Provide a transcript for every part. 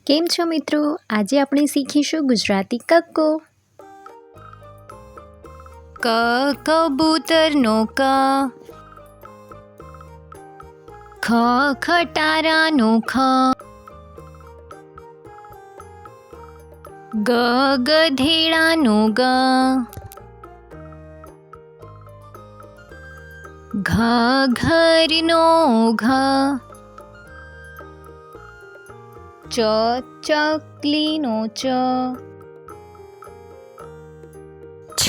કેમ છો મિત્રો? આજે આપણે શીખીશું ગુજરાતી કક્કો. ક કબૂતરનો ક, ખ ખટારાનો ખ, ગ ગધેડાનો ગ, ઘ ઘરનો ઘ, ચ ચકલીનો ચ, છ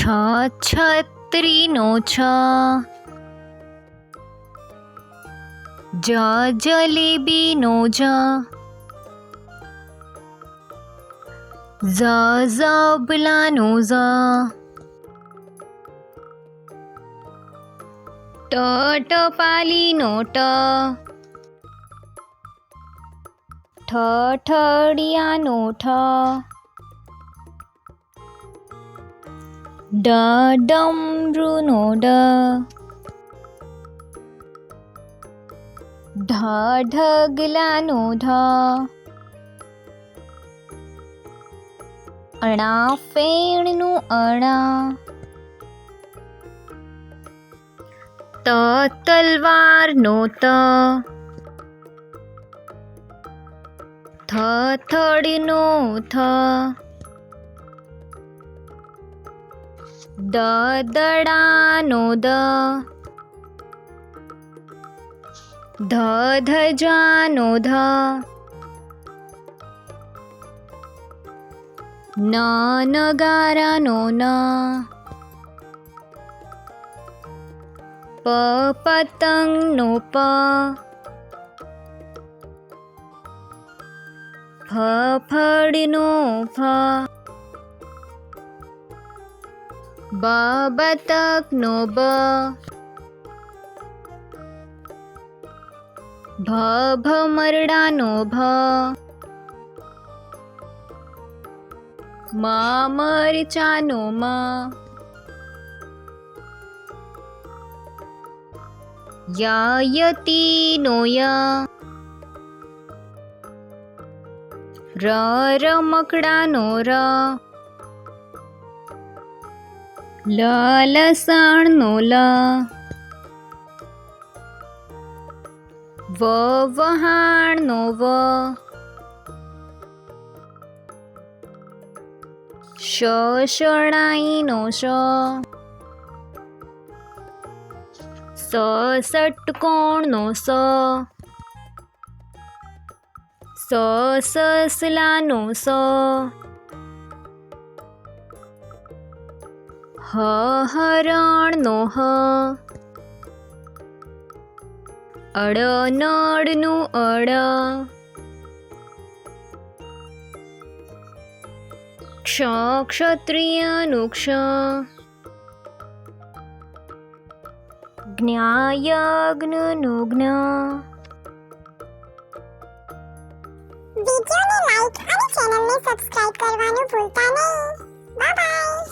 છત્રીનો છ, જ જલેબીનો જ, ઝ ઝબલાનો ઝ, ટ ટપાલીનો ટ, ઠ ઠડિયાનો ઠ, ડ ડમરૂનો ડ, ઢ ઢગલાનો ઢ, અણા ફેણનું અણા, ત તલવારનો ત, થ થડનો થ, દ દડાનો દ, ધ ધજાનો ધ, ન નગારાનો ન, પ પતંગનો પ, ફ ફળનો ફ, બ બતકનો બ, ભ ભમરડાનો ભ, મ મરચાનો મ, ય યતીનો ય, ર રમકડાનો ર, લ લસણનો લ, વ વહાણનો વ, શ શરણાઈનો શ, સ ષટકોણનો સ, સ સસલાનો સ, હ હરણનો હ, અડ નળનું અડ, ક્ષ ક્ષત્રિયનું ક્ષ, જ્ઞ યજ્ઞનું જ્ઞ. વિડિયોને લાઈક અને ચેનલને સબસ્ક્રાઇબ કરવાનું ભૂલતા નહીં. Bye bye.